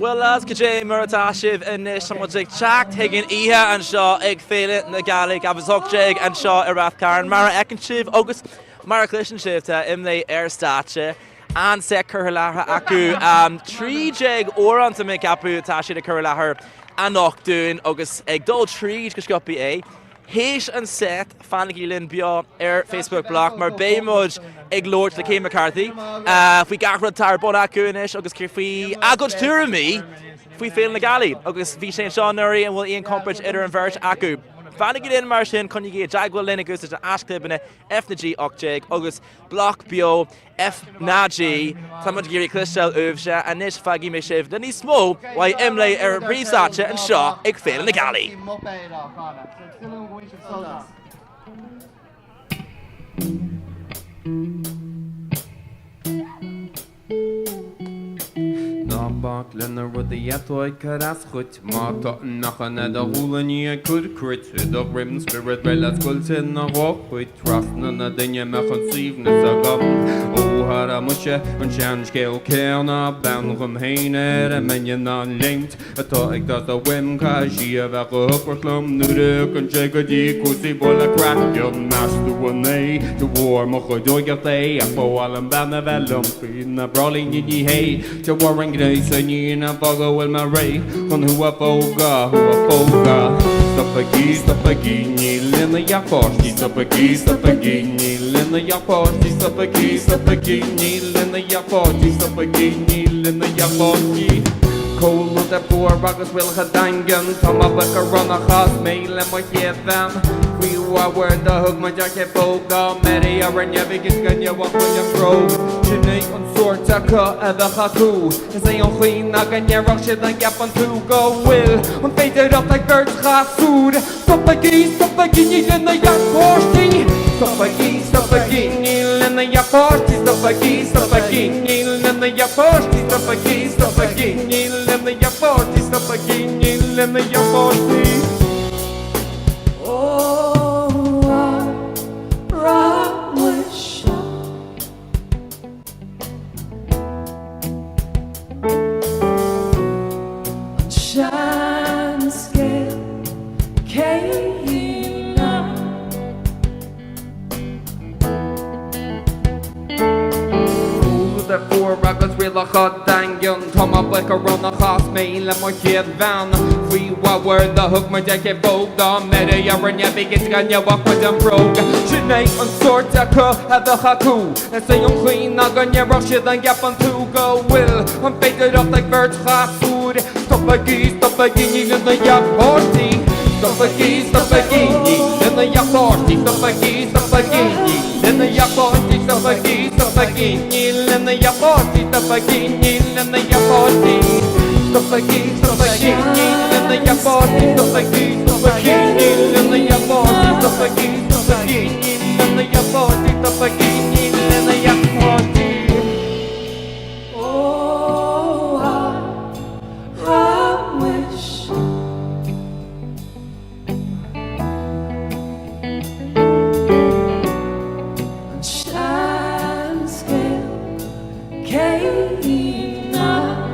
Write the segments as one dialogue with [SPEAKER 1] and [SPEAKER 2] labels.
[SPEAKER 1] Well, as Kajay Muratashiv and Nishamajik teacht higgin Iha and Shaw ag Féile na Gealaí Gavazokjig and Shaw Rath Cairn Mara Ekinshiv August Mara Clishinshiv to IMLÉ Stache and Se Curlaha Aku 3 oran to make Apu Tashi the Curlaher and Nok doing August ag Dol 3 Kishkop BA Heish and Seth Fanigilin Bio Facebook block Mar Baymudge ag Lord the Kay McCarthy if we got tar bon Akunish August Kirfi Aguch Turami if we fail in the Gealaí August V Shane Sean Nuri and will Ian Compridge Ider and Verge Aku Fanigilin Marshin Conjugate Jagwell Linagus to Ash Clibina F na G Okjeg August BLOC BEO F na G Samad Giri Clistel Uvsha and Nish Fagi Mishiv then he's small why IMLÉ Brief Sacha and Shaw ag Féile in the Gealaí.
[SPEAKER 2] Bak lenner rud the atoy karas gut mata nachan the hulani could crit the rim spirit well as gold in the walk with trust none of the mechan sleeveness agam oh hara musha and shan scale kerna ban from heiner and minion on linked a thought does the whim kaji of a upper clum nuruk and jagadi kusi bola crack your master one day to war moko doyate a poal and banavelum in a brawling in hey to warring grace in a boggle with my ray on who a boga stop a guinea lena yaposti stop a guinea lena yaposti stop a guinea lena yaposti stop a guinea lena yaposti cold with the poor rockets will have dangan come up like a run a house mail and my head them we were the hook my jacket boga Mary or never get ganya walk when you grow Chinay on sort taka and the haku and say on clean I can never rush it and gap on to go will on faded up like birds food stop a guinea in the young horsey stop a guinea in the young horsey stop a guinea in the young horsey stop a guinea in the young horsey stop a guinea in the young horsey a hot dangan, come up like a run a house mail and my kid van. Free word the hook my jacket bold on Meta yarn ya begins ganya walk with them broke. Chinay on sort taka have the haku. And say on clean I gonna rush it and gap on to go will. I'm faded up like birds food. Stop a guinea in the yak party. Stop a guinea in the yak party. Stop a guinea in the yak party. Stop a guinea in the yak party. Stop a guinea in the yak party. Stop a guinea in the yak party. Stop a guinea in the yak party. Stop a guinea in the yak party. Stop a guinea in the yak party.
[SPEAKER 3] Oh, I wish shine scale came now.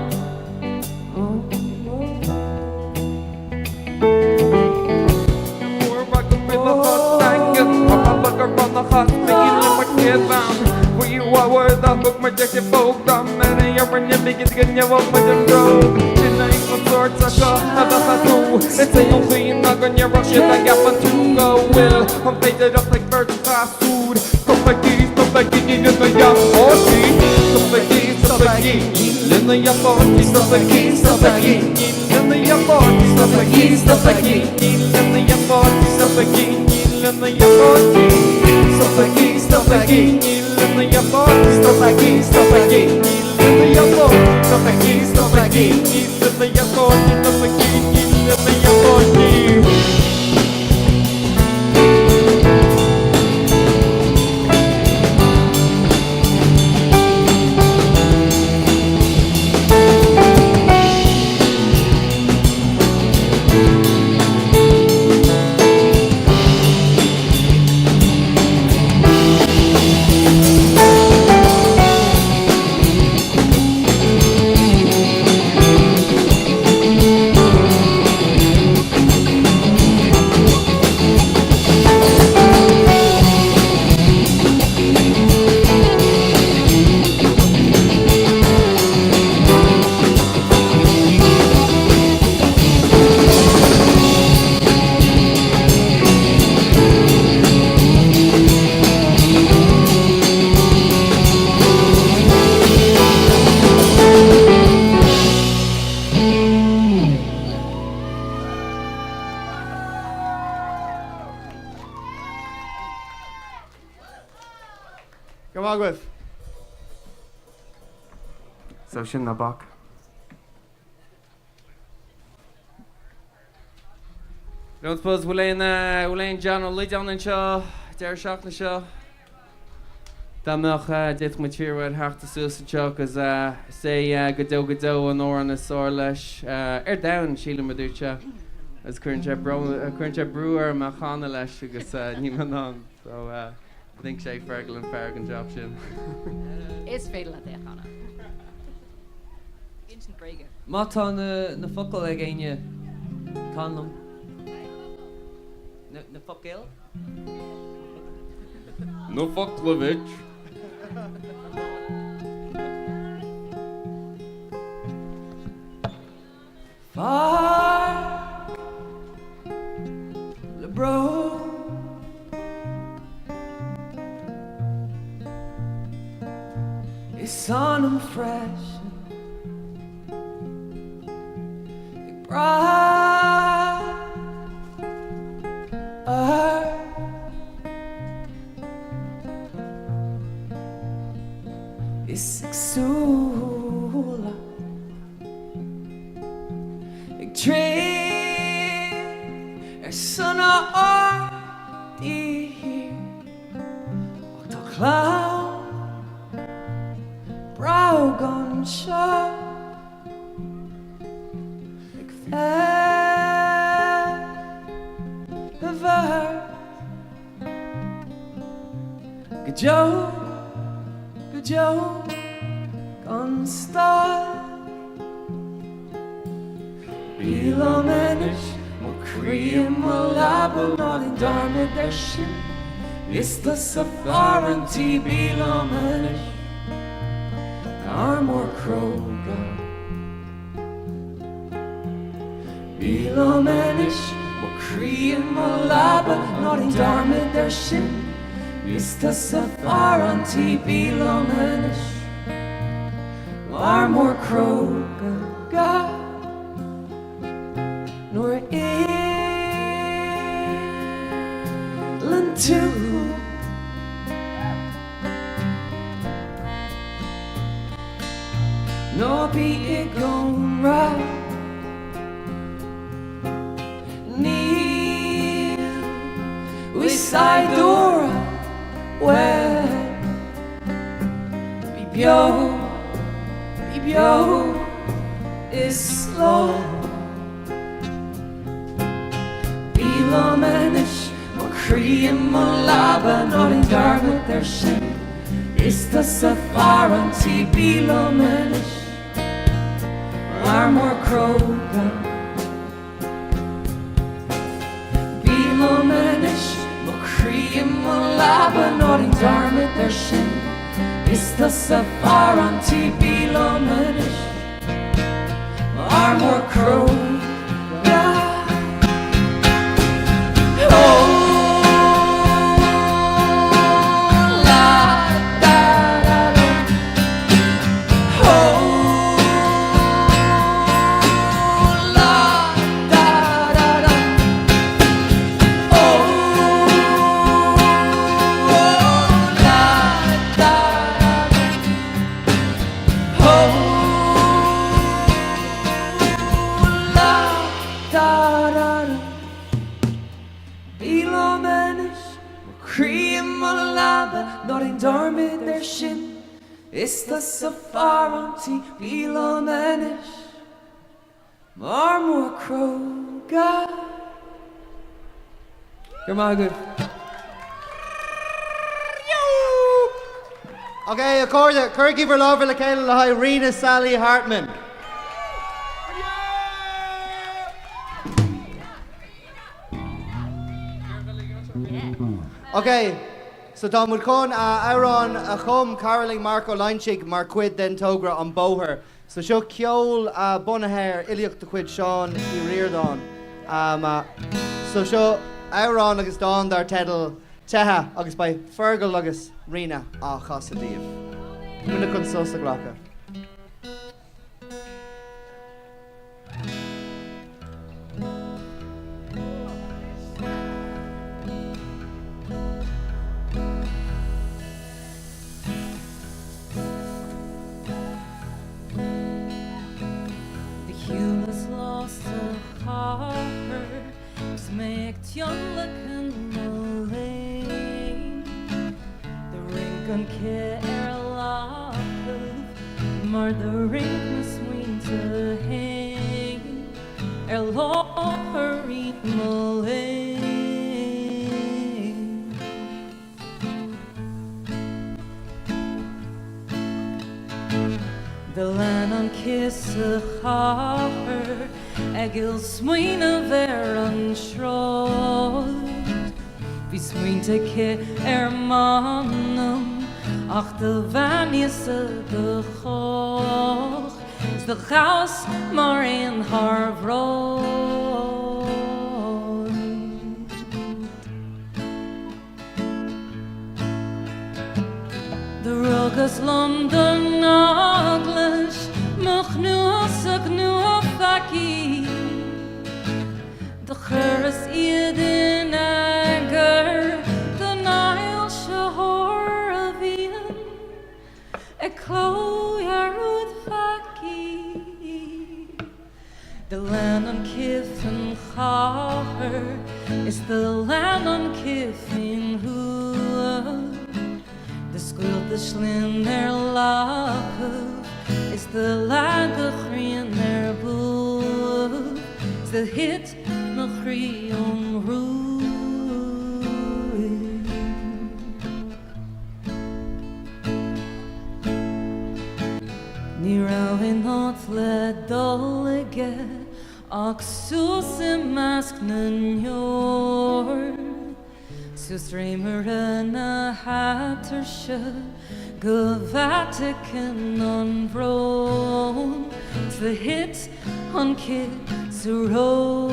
[SPEAKER 2] Where you are the hook my jacket folk down and you're in your biggest get you up with them road. Tonight on sorts of have a tattoo. It's a young queen not gonna rush it like up on to go will. I'm faded up like birds fast food. Stop a guinea in the young horsey. Stop a guinea in the young horsey. Stop a guinea in the young horsey. Stop a guinea in the young horsey. Stop a guinea in the young horsey. Stop a guinea in the young horsey. Stop a guinea in the young horsey. Stop a guinea in the young horsey. Stop a guinea in the young horsey.
[SPEAKER 4] Go on with. So sin na bach.
[SPEAKER 2] Don't suppose we'll in John or Lee down in Shaw, Dare Shock the Shaw. Damach dit met hier wat hart te sussen chock as say Godot and or on a sore lesh down Sheila Maducha as current brewer Machana lesh agus Nimanon. So I think Shay Fergal and Farragon job shin.
[SPEAKER 5] Is Féile at Chana. Instant breaker.
[SPEAKER 6] Mátá na focail ag aine Conlum. Na focail?
[SPEAKER 2] No Foklovich.
[SPEAKER 3] Far le bro is on him fresh bright is exula Train son or here the clown brow gone shot like ever good Joe gone star Bilo menish, mo cream mo labo, not in darmid their shit. It's the safaranti bilo menish, armor kroga. Bilo menish, mo cream mo labo, not in darmid their shit. It's the safaranti bilo menish, armor kroga. Nor Ireland too. Nor be it gone right. Neil we side door where BBO is slow. Bilo menish, mo cream mo laba, not in dark with their shit. It's the safaranti bilo menish, armor kroga. Bilo menish, mo cream mo laba, not in dark with their shit. It's the safaranti bilo menish, armor kroga. It's the safaranti bilo menish, marmor kroga.
[SPEAKER 6] You're my good.
[SPEAKER 4] Okay, accorda, Kirky for love le Céile le High, Rena Sally Hartman. Okay, so Tom would con Aaron a chum Caroline Marco Leinchig Marquid then Togra on Boher. So show Kiol Bonahair Iliok the Quid Sean I Reardon. So show Aaron agus Don dar Teddle Teha agus by Fergal agus Rena a Chasadiv. Muna kun sosa glaka.
[SPEAKER 3] tionlachen alleen. De rink an ke lachuf, maar de rink misween te heen. Locherie alleen. De land an kisse chafer, egil smuine ver an schroot. Wie smuinte ke manum, ach de vanisse de choch. Is de chaos maar in haar vrood. De rugus London English, moch nu osig nu ofaki. De churus iedin anger, de Nile shahor avien. E klo yarud faki. The land on kiffen chacher is the land on kiffen hood. The school the slim their lachuf is the lagachrin their booth. Is the hit machri on rood. Ni rowing not let dollige ach sus in mask nun yor. Sus reimer en a hattersche go Vatican on Rome. It's the hit on Kids Road.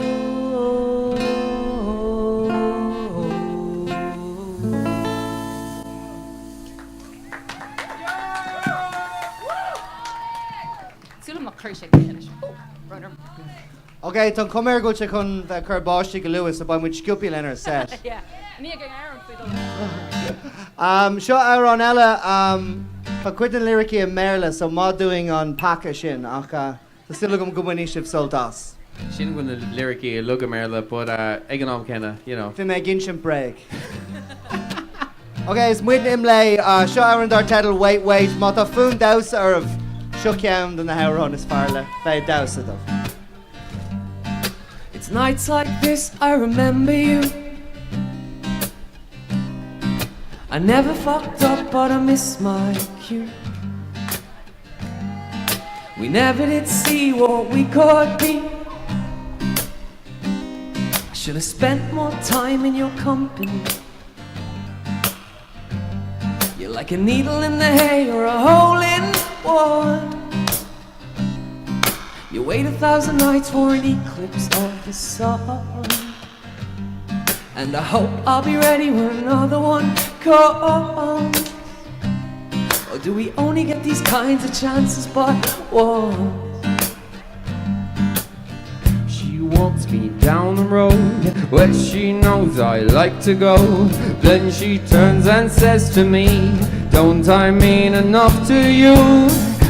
[SPEAKER 4] Okay, tan cumir go te chun bheith churbáistí go luas a ba muid sciúpi lenar set.
[SPEAKER 5] Yeah. Ní ag Aaron
[SPEAKER 4] Seo Aaron eile fa cuidan lyricí a méle so má doing an paca sin ach tá still gom gomuní sibh soltas.
[SPEAKER 2] Sin gona lyricí a lugam erla, but ag an am kenna, you know.
[SPEAKER 4] Fi mé gin sin break. Okay, is muid IMLÉ seo Aaron dar tedal wait má tá fún daus armh seo ceann den na Aaron is fearle bheith daus adamh.
[SPEAKER 3] It's nights like this I remember you. I never fucked up, but I miss my cue. We never did see what we could be. I should have spent more time in your company. You're like a needle in the hay or a hole in the wall. You wait 1,000 nights for an eclipse of the sun. And I hope I'll be ready when another one comes. Or do we only get these kinds of chances but once?
[SPEAKER 2] She walks me down the road where she knows I like to go. Then she turns and says to me, don't I mean enough to you?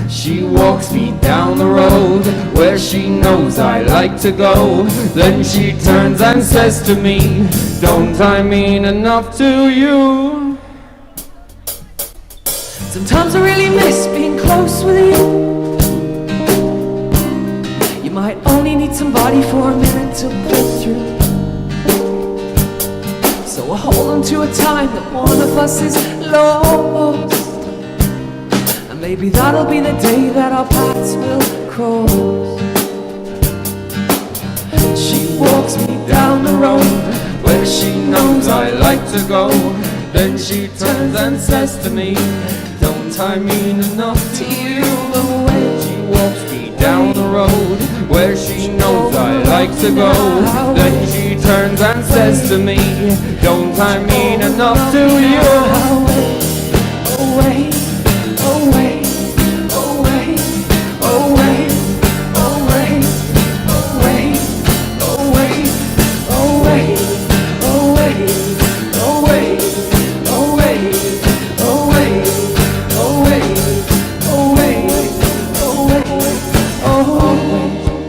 [SPEAKER 2] She walks me down the road where she knows I like to go. Then she turns and says to me, don't I mean enough to you?
[SPEAKER 3] Sometimes I really miss being close with you. You might only need somebody for a minute to pull through. So I hold on to a time that one of us is lost. And maybe that'll be the day that our paths will cross.
[SPEAKER 2] She walks me down the road where she knows I like to go. Then she turns and says to me, don't I mean enough to you? She walks me down the road where she knows I like to go. Then she turns and says to me, don't I mean enough to you?
[SPEAKER 3] Away, away, away, away, away, away, away, away, away, away, away, away, away, away, away, away,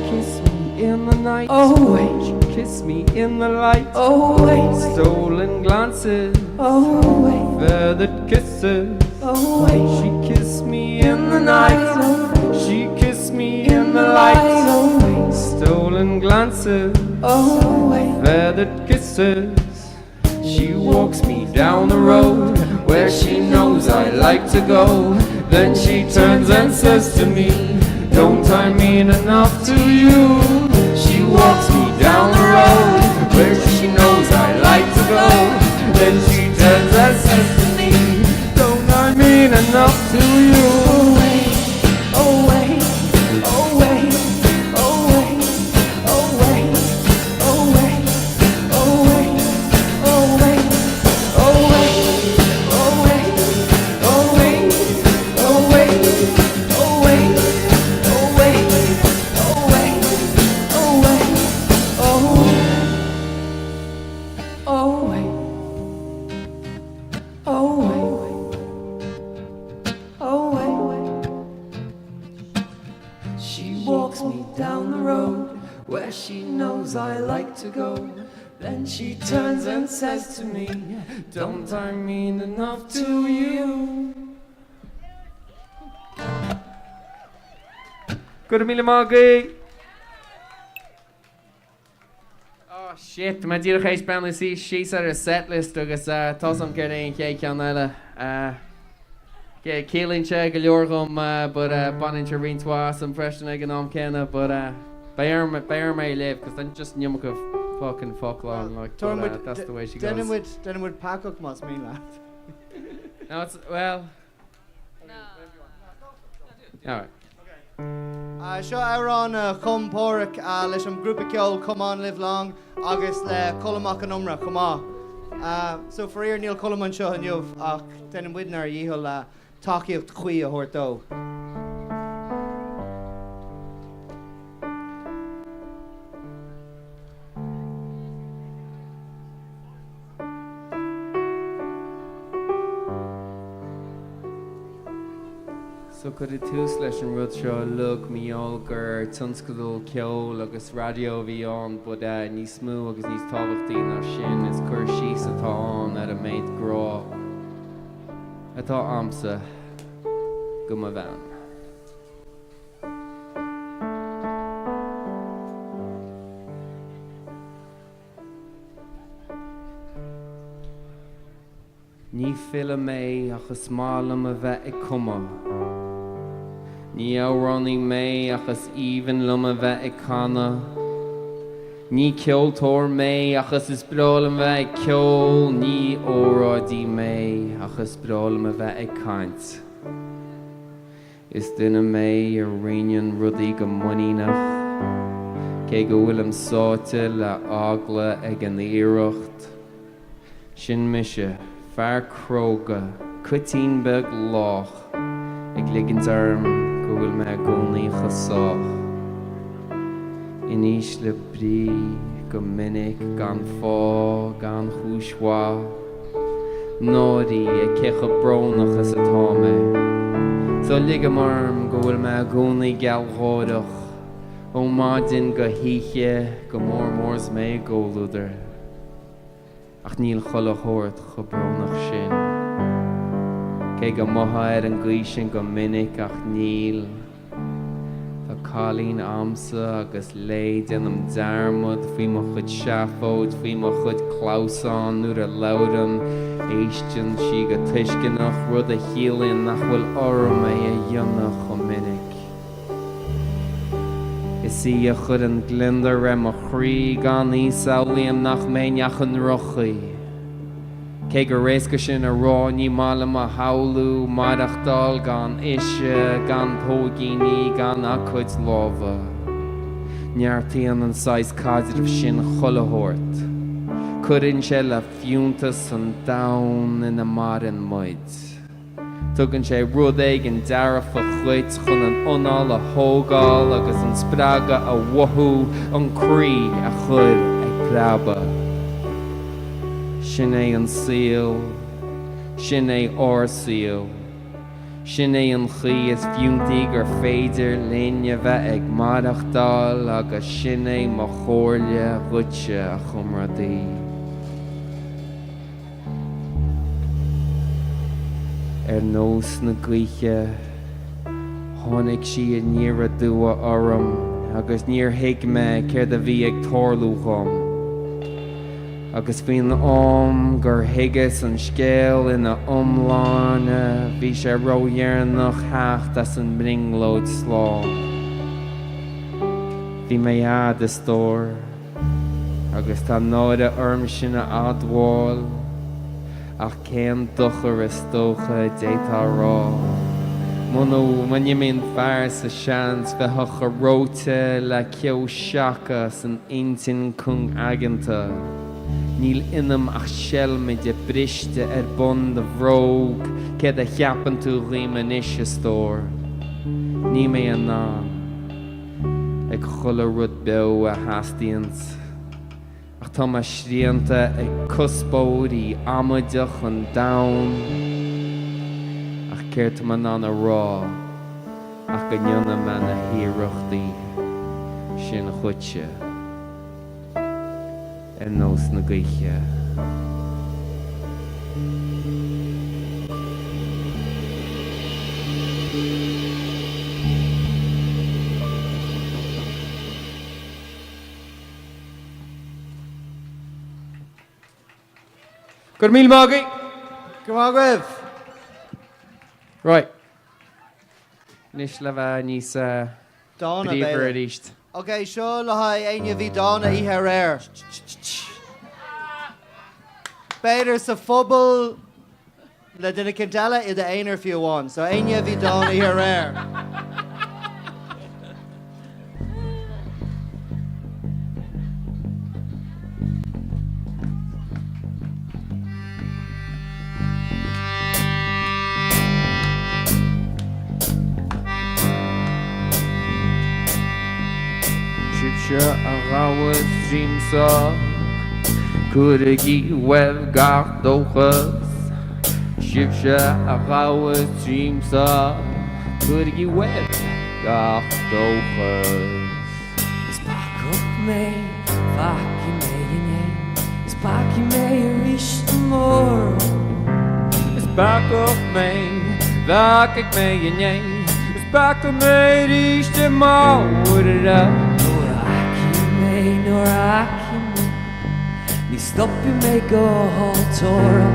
[SPEAKER 2] Kiss me in the night.
[SPEAKER 3] away,
[SPEAKER 2] kiss me in the light.
[SPEAKER 3] Oh wait,
[SPEAKER 2] Stolen glances,
[SPEAKER 3] oh wait,
[SPEAKER 2] feathered kisses.
[SPEAKER 3] oh wait,
[SPEAKER 2] She kissed me in the night. She kissed me in the light.
[SPEAKER 3] oh wait,
[SPEAKER 2] Stolen glances,
[SPEAKER 3] oh wait.
[SPEAKER 2] feathered kisses. She walks me down the road where she knows I like to go. Then she turns and says to me, don't I mean enough to you? She walks me down the road where she knows I like to go. Then she turns and says to me, don't I mean enough to you?
[SPEAKER 3] Oh wait, oh wait, oh wait, oh wait, oh wait, oh wait, oh wait, oh wait, oh wait, oh wait, oh wait, oh wait, oh wait, oh wait, oh wait, oh wait, oh wait, oh wait. She walks me down the road where she knows I like to go. Then she turns and says to me, don't I mean enough to you?
[SPEAKER 2] Good mille magi. Oh shit, ma dúr chéis ben sí she's ar a setlist agus tosam gur éon ché cean eile. Célínse go leorgum but baninse rintá some freshen ag an am cena, but bear may live because then just nyumuk of fucking fuck long like that's the way she goes.
[SPEAKER 4] Then would pack up must mean that.
[SPEAKER 2] No, it's well. Alright.
[SPEAKER 4] Seo Aaron chum póric leis an grúpa ceol come on live long agus le colamach an umra come on. So for ear Neil Coleman seo an jobh ach den widnar díhol takeíocht chuí a thuirtó.
[SPEAKER 2] So could it tús leis an rud seo look míol gur tunscadul ceol agus radio bhí an, but níos smú agus níos tábhachtaí ná sin is cur síos atá an ar a méid grá. Atá amsa go ma bhean. Ní fila mé achas málam a bheith I cuma. Ní áránaí mé achas even lum a bheith I canna. Ní ceoltóir mé achas is bralam bheith I ceol. Ní órádí mé achas bralam a bheith I caint. Is duine mé a rion rudaí go muíneach. Cé go bhfuil am sáte le ágla ag an iireacht. Sin mise fear cróga, cuitín beg lách. Ag ligint arm go bhfuil me gcónaí chasách. Iníos le brí go minic gan fá gan chúisá. Nádaí ag cecha brónach as atá mé. So ligam arm go bhfuil me gcónaí geallghóideach. Ó maidin go híche go mórs mé gólúdar. Ach níl cholachóirt go brónach sin. Cé go motha ar an gcuisin go minic ach níl. Tá cálín amsa agus léid anam dearmad faoi mo chud seafóid faoi mo chud chlásán nuair a laudam éistin si go tuiscinach rud a chiallainn nach bhfuil orm é a dionach go minic. Is í a chud an glindar ra mo chrí gan í saolaíam nach méineach an rochaí. Cé go réasca sin a rá ní mála a haulú maireachtáil gan ise gan pógíní gan a chuid lábha. Neartaíonn an sais cáidirh sin cholathirt. Cuireann sé le fiúntas an dain ina marin muid. Tugann sé rud ag an dearfa chuid chun an ionál a thógáil agus an sprága a wathú an crí a chur ag praba. Sin é an síl, sin é ár síl, Sinné an chuí is fiúntaí gur féidir léine bheith ag madachtál agus sinné mo chóirle rute a chumradaí. Nós na gluiche, tháinig si níor a dua orm agus níor hiic me céir a bhí ag tórlú chum. Agus bhíon gur higus an scéal ina omláine, bhí sé ródhearnach heacht as an bringlóid slá. Bhí mé iad is tóir, agus tá náid a orm sinna adháil, ach céim duchar is tócha détá rá. Muna minimeon fear sa seans bheitthecha róte le ceo seacha san intin cún aganta. Níl inam ach seilme de briste bun de bhróg céad a cheapan tú riman is tóir. Ní mé an ná ag chuile rud beo a hastíons. Ach tá má sríanta ag cuspóirí amaideach an dain. Ach céirt man anna rá ach go nnionna me na híireachtaí sin chute nós na gaoithe.
[SPEAKER 6] Gur míl mágaí.
[SPEAKER 4] Come on, Griff.
[SPEAKER 2] Right. Nis le bheith níos
[SPEAKER 4] Donna,
[SPEAKER 2] bríomhar a
[SPEAKER 4] baby.
[SPEAKER 2] ríist.
[SPEAKER 4] Okay, sure, le aine bhí Donna í her air. Beidir sa phobal le duna cintella I the einar fiú bháin, so aine bhí Donna í her air.
[SPEAKER 2] Sibse a gáhad trímsa Cudaigí webh gach dóchas. Sibse a gáhad trímsa Cudaigí webh gach dóchas.
[SPEAKER 3] Is back up me, fuck you me, is back you me, reach the more.
[SPEAKER 2] Is back of me, bhac ag mé inné. Is back of me, ríis de máire.
[SPEAKER 3] Nor aki me, ni stoppi me go tóra.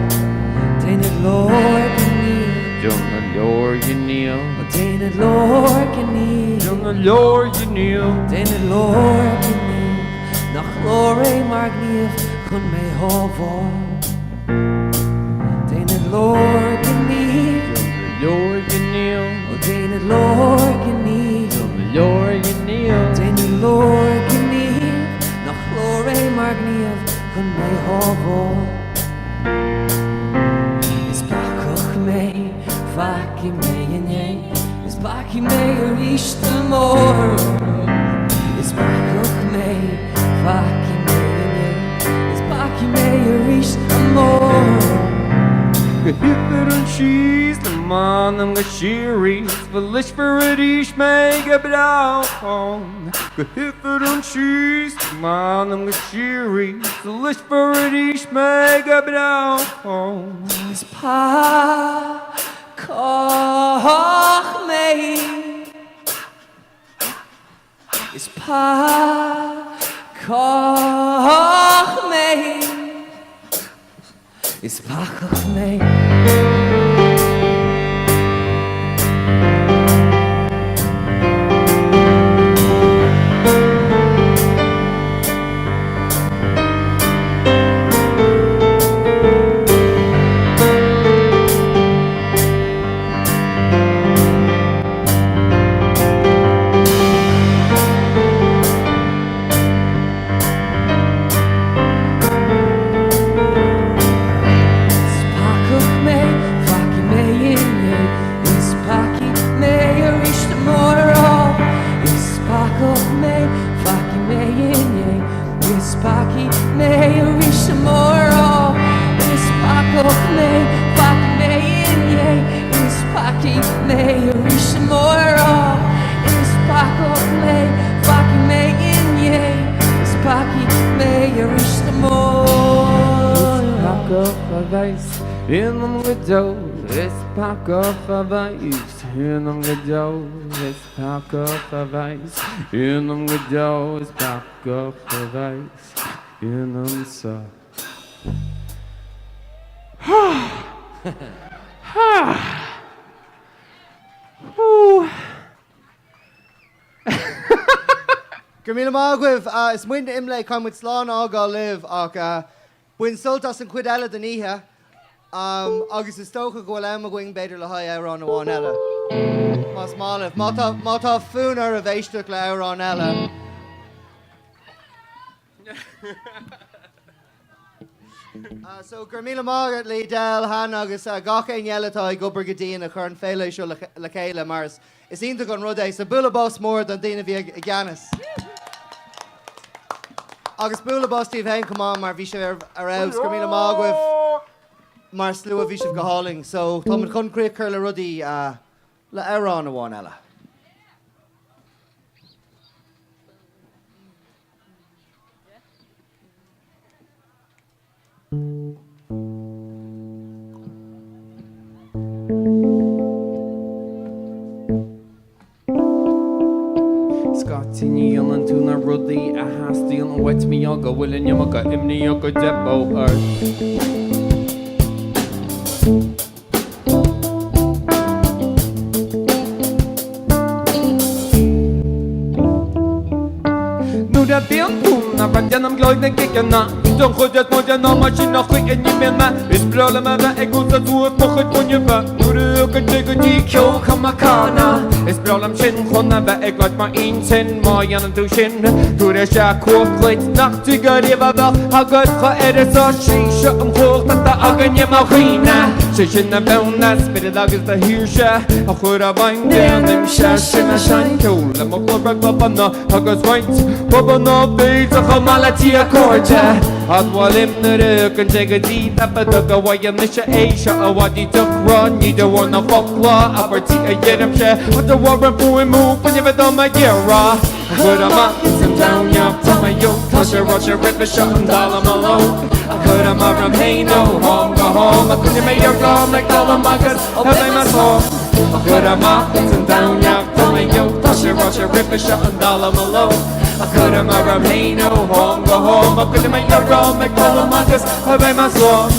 [SPEAKER 3] Déine lór gní,
[SPEAKER 2] Dung a leor gníl.
[SPEAKER 3] déine lór gní,
[SPEAKER 2] Dung a leor gníl.
[SPEAKER 3] déine lór gní. Nach lór mar gníomh chun mé hábhar. Déine lór gní,
[SPEAKER 2] Leor gníl.
[SPEAKER 3] déine lór gní,
[SPEAKER 2] Leor gníl.
[SPEAKER 3] déine lór gní. Nach lór mar gníomh chun mé hábhar. Is bacach mé, faci mé inné. Is baci mé a ríis de mór. Is bacach mé, faci mé inné. Is baci mé a ríis de mór.
[SPEAKER 2] Go hithar an síos na man am go siirís. Fa leis for a ríis mé go bráthán. Go hithar an síos na man am go siirís. Fa leis for a ríis mé go bráthán.
[SPEAKER 3] Is bacach mé. Is bacach mé. Is bacach mé. your wish the more.
[SPEAKER 2] Pack up a vice in them good dough. It's pack up a vice in them good dough. It's pack up a vice in them good dough. It's pack up a vice in them so.
[SPEAKER 4] Gurmíle mágwibh is muinte IMLÉ chun with slán ágá live ach buin soltas an cuid eile den ihe agus is tócha go bhfuil am a going beidir le haid Amhrán amháin eile. Más málah mátá fún ar a bhéisteach le Amhrán eile. So Gurmíle mágad lí del han agus gach é eile ag gobar go dtíana a chur an féile seo le chéile mars is ionta gon rud é sa bula bás mór don daine bhí a gceannas. Agus bula bástíh hain cumán mar bhí sé ar raibh Gurmíle mágwibh mar slú a bhí sibh go háling, so tá man chun críoch chur le rudaí le Amhrán amháin eile.
[SPEAKER 2] Scotty an túna rudaí a hastíon an wet mí aga bhfuil in yamaga imní aga debo ar. Nuda bíon túna randianam glóid na gigana Don chuidead móide ná mar sin nach chuig in yména Is brala me bheith ag ús a dúad mo chuid bunne bheith Nuda aga digotí cio chamacana Is bralam sin chuna bheith ag laid mar un sin má dhéanam tú sin Dúra se cuachlaid nach tú go riomh bheith agad cha sa sí seo an chóchtanta agan yam a chuoine Se sin na bhena spirid agus de hír se a chur a bhain déanam se sin a sein ceol Le mo chlóbra globana agus bhaint Bobana béid a chamálatí a cóirte Adhil imnar an tegadí Tapad go bhaim na se é se a bhadí durán Ní do bhna folklá a bartí a dhéanam se Wat a war an búin mú panne bheith am a ggéra Chud amach is an daneach tá a jo Tá sé rá sé rip a se an dálam a lo A chud amach am héinó hám go hám A chunne mé ar gám le dálam agus a bheith mar sám A chud amach is an daneach tá a jo Tá sé rá sé rip a se an dálam a lo A chud amach am héinó hám go hám A chunne mé ar gám le dálam agus a bheith mar sám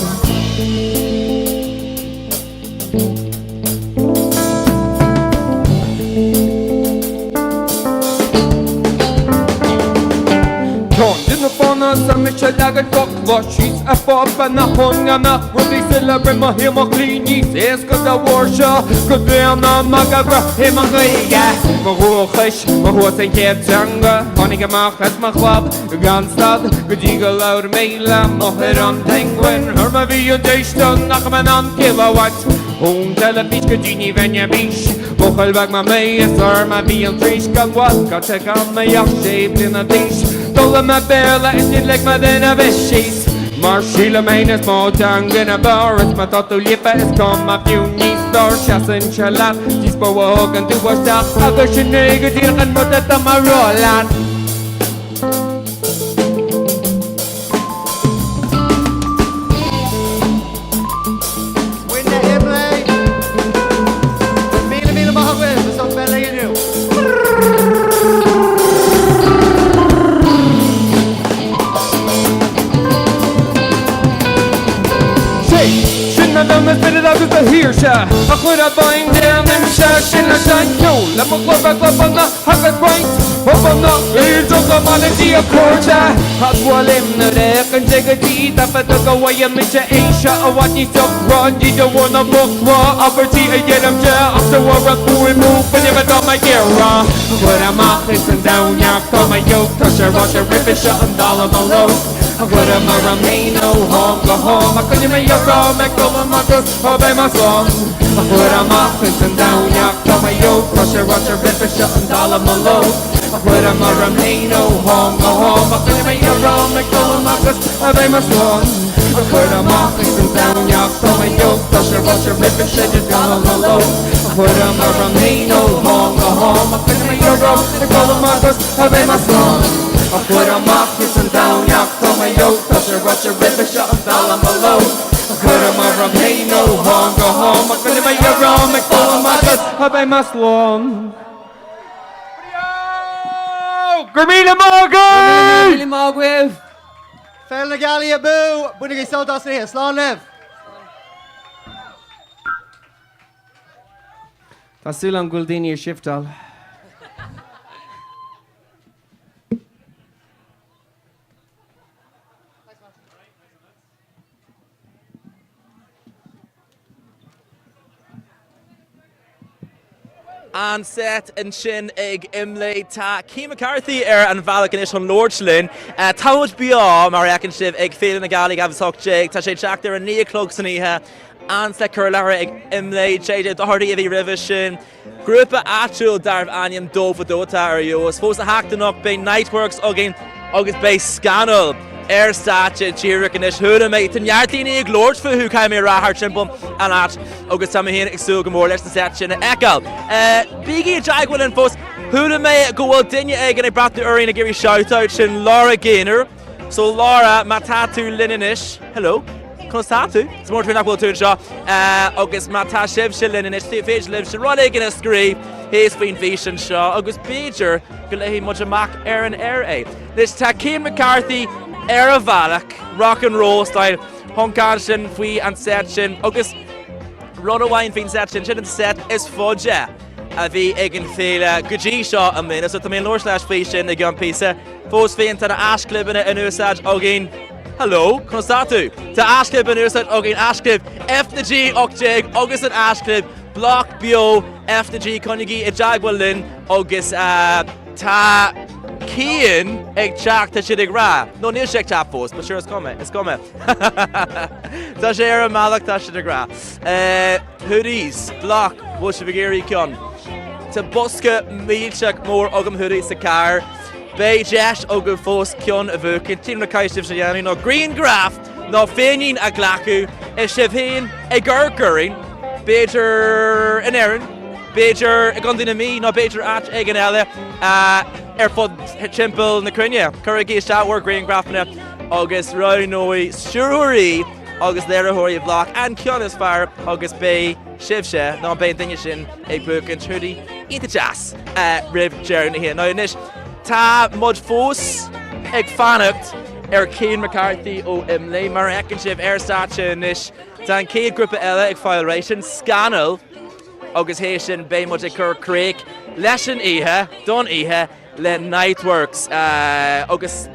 [SPEAKER 2] Sam ich lagad gok she's a pop and a hunga na really celebrate my him a clean is cause the warsha could be on a magagra him a gaya my hoch my horse and get zanga honig mach as my club ganstad good eagle loud maila moher on penguin her my video station nach man on kilowatt tell a bitch could you when you bish Bochel bag my may is my being trish got what got check on my yacht shaped in a dish Dolle my bella and it like my then a veshies Marshila main is more tongue in a bar It's my thought to lip is come a few knees star Chas and chalat Dis po wog and do was that Aga shinega dir and mo that my roland Spit agus a hir se A chud a bain déan im se sin a sein ceol Le mo chlóbra globana agus baint Bobana éidir go manatí a cóirte Hadhil imna réach an tegadí Tapad a go bhaim mi se éise a bhaidí durán Ní do bhna bochlá abertí a dhéanam se Ach sa bhar a búin mú panne bheith am a ggéra Chud amach is an daneach tá a jo Tá sé rá sé ripa se an dálam a lo A chud amar am héinó hám go hám A chunne mé ará me golam agus a bheith mar slán A chud amach is an daneach tá a jo Tá sé rá sé ripa se an dálam a lo A chud amar am héinó hám go hám A chunne mé ará me golam agus a bheith mar slán A chud amach is an daneach tá a jo Tá sé rá sé ripa se an dálam a lo A chud amar am héinó hám go hám A chunne mé ará me golam agus a bheith mar slán A chud amach is an daneach tá my yoke, touch a rush a river, shot and fell on below. Could have more from hey, no home, go home. I'm gonna make your wrong, make full of my guts, have I must long. Gramina Morgan!
[SPEAKER 6] Really Margaret.
[SPEAKER 4] Féile na Gealaí a bú, bunig I soltas ní, slán liv.
[SPEAKER 2] Tásúil an gúil daoine ar siftal.
[SPEAKER 1] An set in sin ag IMLÉ tá Cí McCarthy an bhealach inis an Lord Slin. Táid BLOC mar ecin sibh ag Féile na Gealaí gabhas teacht, tá sé teacht ar an 9 o'clock san ihe. An le cur leir ag IMLÉ, JJ dohardaí a bhí ribh sin. Grúpa atúil darb aim dómh dóta ar jos. Fós a heachtanach bé Nightworks agus bé Scanal. Stache tíireach inis thuúla méid tan nearttíine ag Lord fu who came here rathart simbum an at agus tá héana ag súil go mór leis na set sin eáil. Bígí deaghfuil an fós thuúla méid go bhfuil duine ag an ag bratú uirí na gcéirí shoutout sin Laura Gaynor. So Laura, má tá tú lininis. Hello. Cos tá tú? Is mór tú nach bhfuil tú seo. Agus má tá sibh sin lininis féidir libh sin rud ag an scrí. Hé's faoin bhí sin seo agus Beidir go léihí muid amach ar an air é. Lis tá Cí McCarthy ar a bhealach, rock and roll style, honcan sin faoi an set sin, agus rud amháin faoin set sin an set is fudge a bhí ag an Féile go dtí seo a minic, so tá mé Lord slash faoi sin ag an písa. Fós féin tá na asclibanna in úsáid agin. Hello, cos tá tú? Tá asclib in úsáid agin asclib F na G 8 agus an asclib BLOC BEO F na G conigí I deaghfuil linn agus tá Cian ag teacht a siad ag rá. No, níl sé ag teap fós, but sure it's coming. Tá sé ar an malach tá siad ag rá. Hoodies, BLOC, bhil se bhgéirí cion. Tá bosca mílteach mór agam hoodies sa car. Bé deis agam fós cion a bhuacin. Tím na caiisibh sa dhéanú. No green graph, no féinin a glacu. Is sibh héin ag gurgurin. Beidir an Éireann. Beidir ag an duine mí, no Beidir at ag an eile. Fod timppel na crunne. Curragí isteáhar green grafna agus roinóí siúirí agus léireóirí BLOC an cean is fearr agus bé sibse ná bé duine sin ag bucan trúdaí ionta jazz ribh dearna hí. Ná inis tá mud fós ag fannacht ar Cí McCarthy ó IMLÉ mar ecin sibh stache inis tá an céad grúpa eile ag fáil sin Scanal agus hééis sin bé mud ag cur craig leis an ihe, don ihe le Nightworks agus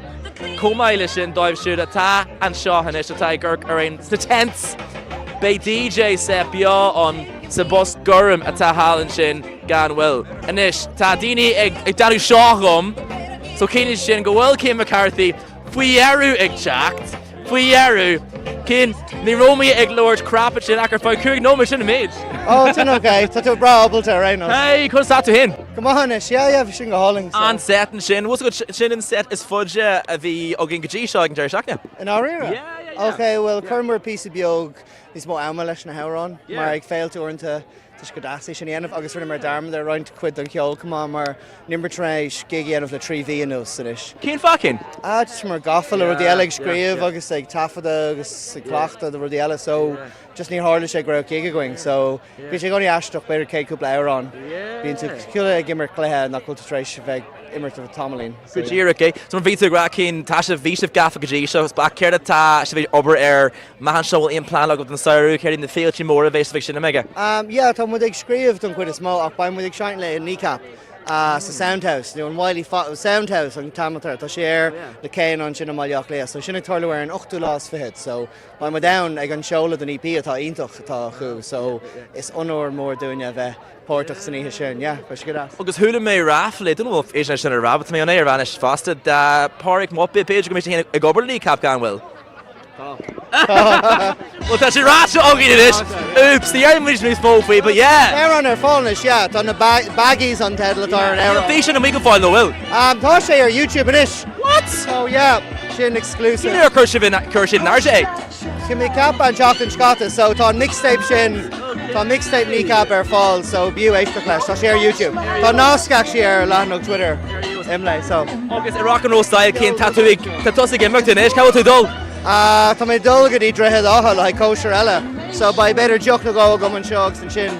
[SPEAKER 1] comáile sin dóibh siúd atá an seo hanis atá ggurc ar ein sa tents. Bé DJ sa beo an sa bus gurm atá hálann sin gan bhfuil. Anis, tá daoine ag danú seo gom, so cíine sin go bhfuil Cí McCarthy faoi dhearú ag teacht, faoi dhearú cin ní rómaí ag Lord Crappa sin achar fáil cuaig nóma sin méid.
[SPEAKER 4] Oh, tin okay. Tá tú bra ábalta right
[SPEAKER 1] Hey, cos tá tú hin?
[SPEAKER 4] Come on, yeah, sin go háling.
[SPEAKER 1] An set an sin, what's good sin in set is fudge a bhí agin go dtí seo ag an deir seachna.
[SPEAKER 4] In áíra?
[SPEAKER 1] Yeah.
[SPEAKER 4] Okay, well, chumar pí beag níos mó ama leis na hárán, mar ag féil tú orintanta Tus go dáí sin anamh agus rinne mar darm ar roiint cuid an ceol cumá mar nimber trééis gigi anmh le trí bhíonú sanis.
[SPEAKER 1] Cín facin?
[SPEAKER 4] Just mar gafail a rudí eile ag scríomh agus ag tafada agus cleachta de rudí eile, so just ní hála sé go giga going, so bhí sé gáí eisteach beidir céúpla árán. Bhíonn tú ciúla gimar cléthe nach chuilta trééis bheith immert of Tomlin.
[SPEAKER 1] Good year, okay. So when we gra cyn tasha visif gaffa gaji show back here to ta should be over air mahan show in plan log of the saru carrying the field chi more base fiction mega.
[SPEAKER 4] Yeah, Tom would screeve done quite a small up by with shine in kneecap. Sa Soundhouse, you know, Wiley Soundhouse on Tamatar, to share the cane on Chinamalyak, so Shinna Torlaware and Octulas fit. So when we're down, I can show the EP at Intoch, so it's honor more doing a Portach Sani Shin, yeah, but good ass.
[SPEAKER 1] Because Hula may raffle, I don't know if Asian Shin or Rabbit may on air vanish fasted, Parik Moppy page commission a Goberly cap can will. Well, that's a rash of it is. Oops, the air was small for you, but yeah.
[SPEAKER 4] They're on their phoneish, yeah, on the baggies on Tedlatar and
[SPEAKER 1] air. Fish and we can find the will.
[SPEAKER 4] Thought say your YouTube ish.
[SPEAKER 1] What?
[SPEAKER 4] Oh yeah, Shin exclusive.
[SPEAKER 1] You're cursive in RJ.
[SPEAKER 4] Give me cap and chocolate and scotta, so it's on mixtape Shin. Tá mixtape kneecap ar fall, so Bew extra clash. Tá share YouTube. Tá násk actually ar láhan Twitter. IMLÉ, so.
[SPEAKER 1] Agus I rock and roll style cén tatuig tá tosaigh imeachta inis, cá tú dul?
[SPEAKER 4] Tá mé dulgad í drethe áha le kosher eile, so ba beidir deoch na go an seo agus an sin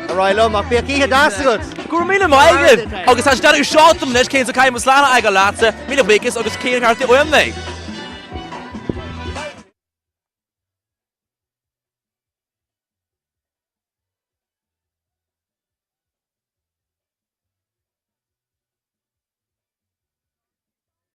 [SPEAKER 4] a roilum ach bíoh ihe dasgad.
[SPEAKER 1] Gur míle maigad, agus tá staú seátam nes cén sa caiim slána ag go lása, míle bhégus agus cén cartaí OMLÉ.